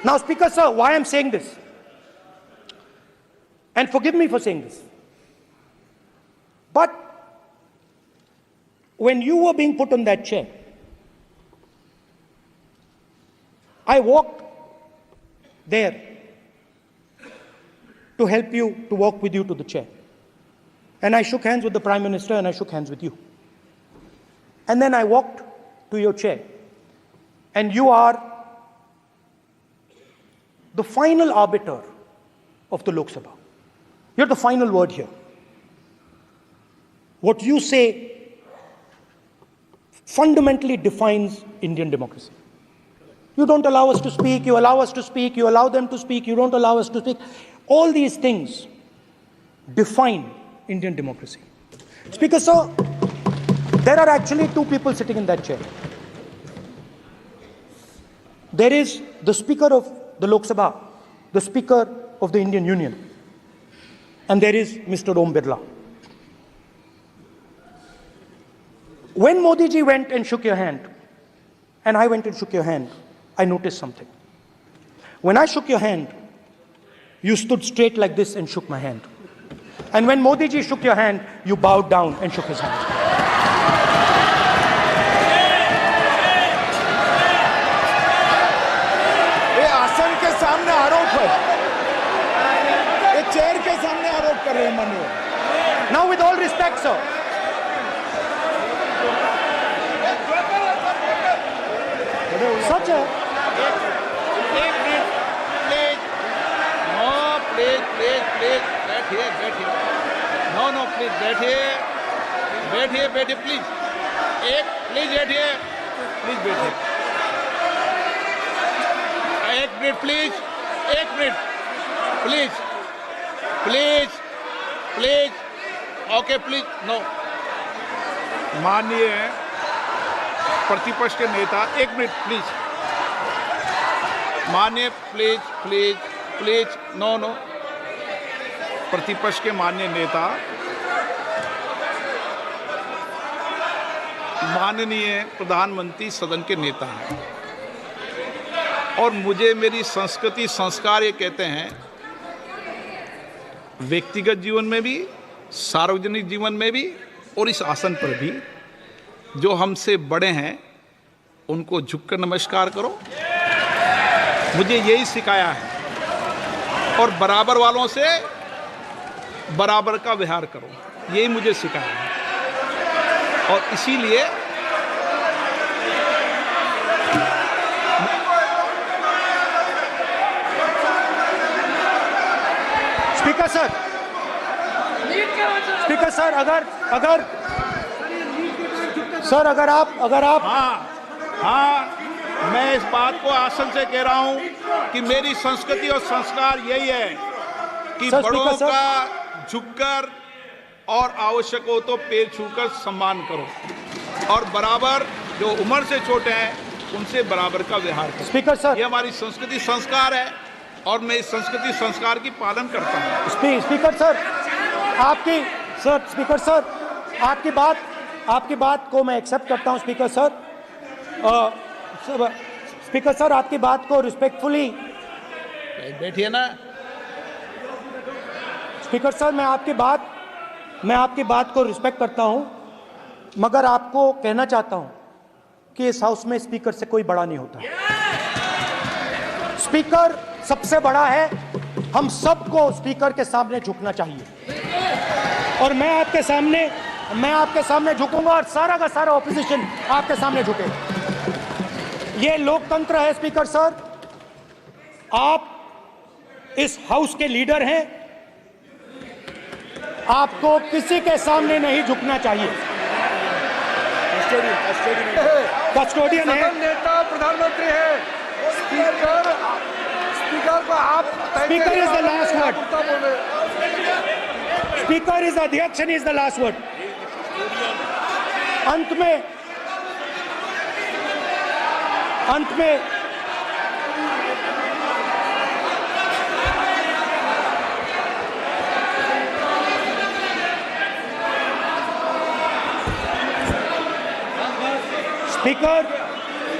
Now, Speaker Sir, why I'm saying this, and forgive me for saying this, but when you were being put on that chair, I walked there to help you, to walk with you to the chair. And I shook hands with the Prime Minister and I shook hands with you. And then I walked to your chair. And you are the final arbiter of the Lok Sabha. You're the final word here. What you say fundamentally defines Indian democracy. You don't allow us to speak, you allow us to speak, you allow them to speak, you don't allow us to speak. All these things define Indian democracy. Speaker Sir, there are actually two people sitting in that chair. There is the Speaker of the Lok Sabha, the Speaker of the Indian Union, and there is Mr. Om Birla. When Modi ji went and shook your hand, and I went and shook your hand, I noticed something. When I shook your hand, you stood straight like this and shook my hand. And when Modi ji shook your hand, you bowed down and shook his hand. ये आसन के सामने आरोप है, ये chair के सामने आरोप कर रहे हैं माननीय। Now, with all respect, sir, such a बैठिए प्लीज, प्लीज बैठिए, एक minute please, okay please, no. माननीय प्रतिपक्ष के नेता, एक मिनट प्लीज, माननीय प्लीज, नो। प्रतिपक्ष के माननीय नेता, माननीय प्रधानमंत्री सदन के नेता हैं और मुझे मेरी संस्कृति संस्कार ये कहते हैं, व्यक्तिगत जीवन में भी, सार्वजनिक जीवन में भी और इस आसन पर भी, जो हमसे बड़े हैं उनको झुककर नमस्कार करो। मुझे यही सिखाया है और बराबर वालों से बराबर का व्यवहार करो, यही मुझे सिखाया है। और इसीलिए स्पीकर सर, अगर आप हाँ, मैं इस बात को आसन से कह रहा हूं कि मेरी संस्कृति और संस्कार यही है कि बड़ों का झुककर और आवश्यक हो तो पैर छूकर सम्मान करो और बराबर जो उम्र से छोटे हैं उनसे बराबर का व्यवहार करो। स्पीकर सर, ये हमारी संस्कृति संस्कार है और मैं इस संस्कृति संस्कार की पालन करता हूँ। स्पीकर सर, आपकी बात को मैं एक्सेप्ट करता हूँ। स्पीकर सर, आपकी बात को रिस्पेक्टफुली, बैठिए ना। स्पीकर सर, मैं आपकी बात को रिस्पेक्ट करता हूं, मगर आपको कहना चाहता हूं कि इस हाउस में स्पीकर से कोई बड़ा नहीं होता। स्पीकर सबसे बड़ा है, हम सबको स्पीकर के सामने झुकना चाहिए और मैं आपके सामने झुकूंगा और सारा का सारा ऑपोजिशन आपके सामने झुकेगा। ये लोकतंत्र है। स्पीकर सर, आप इस हाउस के लीडर हैं, आपको किसी के सामने नहीं झुकना चाहिए। कस्टोडियन है, नेता प्रधानमंत्री है, स्पीकर को आप, speaker is the last word, speaker is अध्यक्ष and is the last word. अंत में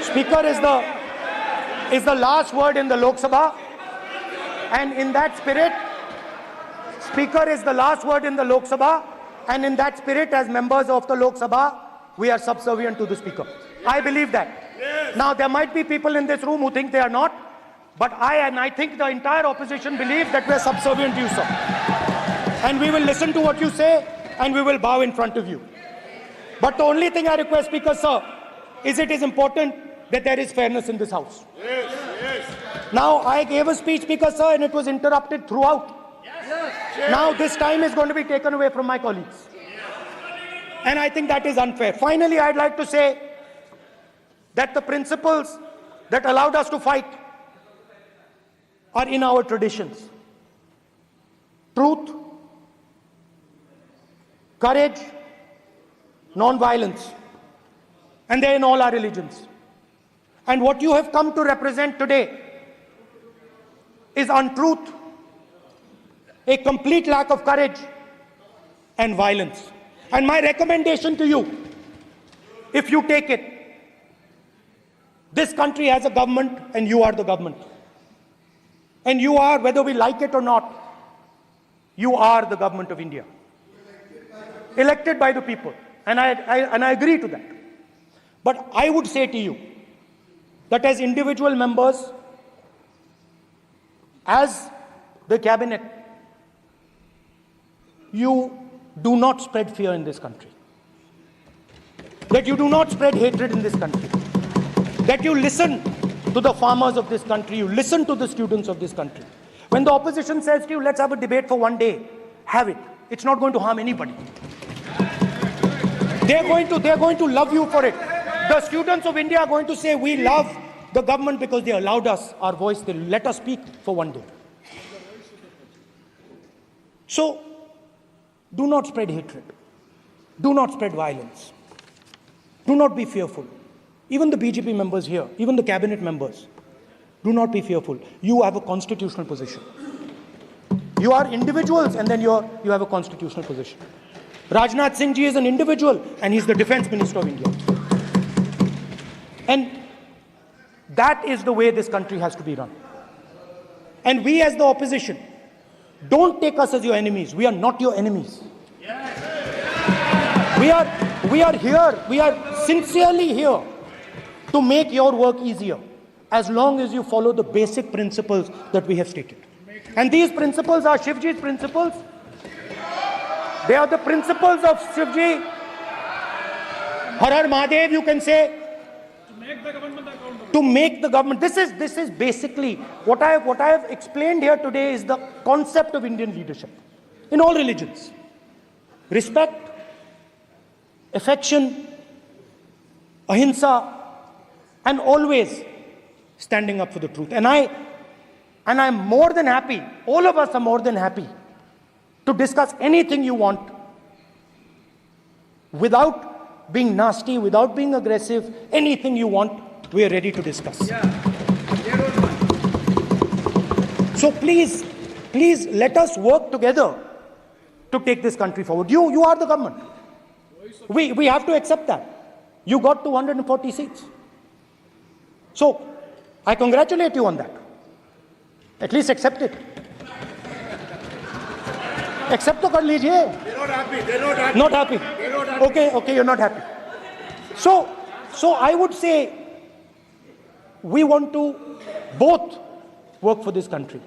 Speaker is the is the last word in the Lok Sabha. And in that spirit, Speaker is the last word in the Lok Sabha. And in that spirit, as members of the Lok Sabha, we are subservient to the Speaker. I believe that. Yes. Now, there might be people in this room who think they are not. But I think the entire opposition believes that we are subservient to you, sir. And we will listen to what you say and we will bow in front of you. But the only thing I request, Speaker, sir, is it is important that there is fairness in this House. Yes, yes. Now, I gave a speech, Speaker, sir, and it was interrupted throughout. Yes. Now, this time is going to be taken away from my colleagues. And I think that is unfair. Finally, I'd like to say that the principles that allowed us to fight are in our traditions. Truth, courage, non-violence. And they're in all our religions. And what you have come to represent today is untruth, a complete lack of courage, and violence. And my recommendation to you, if you take it, this country has a government and you are the government. And you are, whether we like it or not, you are the government of India. Elected by the people. And I agree to that. But I would say to you that as individual members, as the cabinet, you do not spread fear in this country. That you do not spread hatred in this country. That you listen to the farmers of this country, you listen to the students of this country. When the opposition says to you, let's have a debate for one day, have it. It's not going to harm anybody. They're going to love you for it. The students of India are going to say, we love the government because they allowed us our voice, they let us speak for one day. So, do not spread hatred. Do not spread violence. Do not be fearful. Even the BJP members here, even the cabinet members, do not be fearful. You have a constitutional position. You are individuals and then you have a constitutional position. Rajnath Singh ji is an individual and he's the Defense Minister of India. And that is the way this country has to be run. And we as the opposition, don't take us as your enemies. We are not your enemies. We are here, we are sincerely here to make your work easier, as long as you follow the basic principles that we have stated. And these principles are Shivji's principles. They are the principles of Shivji. Har Har Mahadev, you can say. To make the government. This is basically what I have explained here today is the concept of Indian leadership in all religions. Respect, affection, ahimsa, and always standing up for the truth. And I'm more than happy, all of us are more than happy to discuss anything you want without being nasty, without being aggressive, anything you want, we are ready to discuss. So please let us work together to take this country forward. You are the government. We have to accept that. You got 240 seats. So, I congratulate you on that. At least accept it. Accept to kar lijiye. They're not happy. They're not happy. Not happy. They're not happy. Okay, you're not happy. So I would say we want to both work for this country.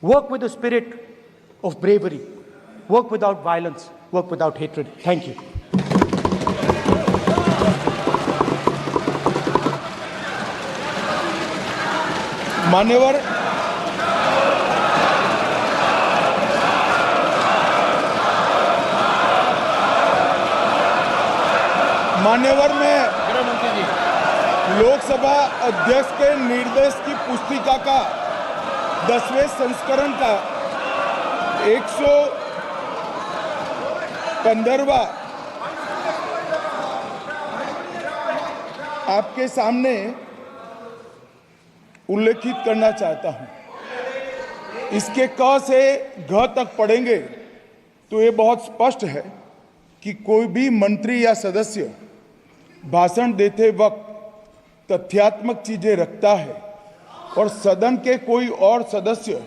Work with the spirit of bravery. Work without violence. Work without hatred. Thank you. मान्यवर में लोकसभा अध्यक्ष के निर्देश की पुस्तिका का 10वें संस्करण का 115वां आपके सामने उल्लेखित करना चाहता हूं। इसके क से घ तक पढ़ेंगे तो ये बहुत स्पष्ट है कि कोई भी मंत्री या सदस्य भाषण देते वक्त तथ्यात्मक चीजें रखता है और सदन के कोई और सदस्य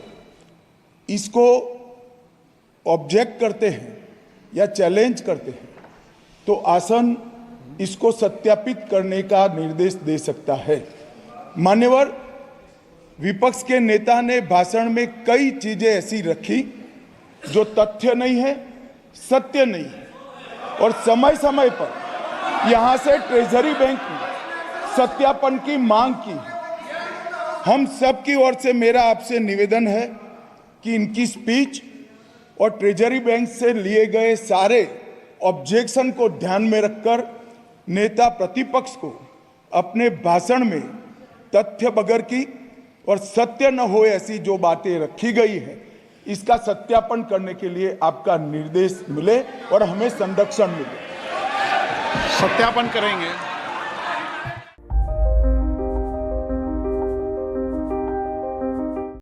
इसको ऑब्जेक्ट करते हैं या चैलेंज करते हैं तो आसन इसको सत्यापित करने का निर्देश दे सकता है। मान्यवर, विपक्ष के नेता ने भाषण में कई चीजें ऐसी रखी जो तथ्य नहीं है, सत्य नहीं है, और समय समय पर यहां से ट्रेजरी बैंक ने सत्यापन की मांग की है। हम सब की ओर से मेरा आपसे निवेदन है कि इनकी स्पीच और ट्रेजरी बैंक से लिए गए सारे ऑब्जेक्शन को ध्यान में रखकर नेता प्रतिपक्ष को अपने भाषण में तथ्य बगैर की और सत्य न हो ऐसी जो बातें रखी गई है इसका सत्यापन करने के लिए आपका निर्देश मिले और हमें संरक्षण मिले। सत्यापन करेंगे।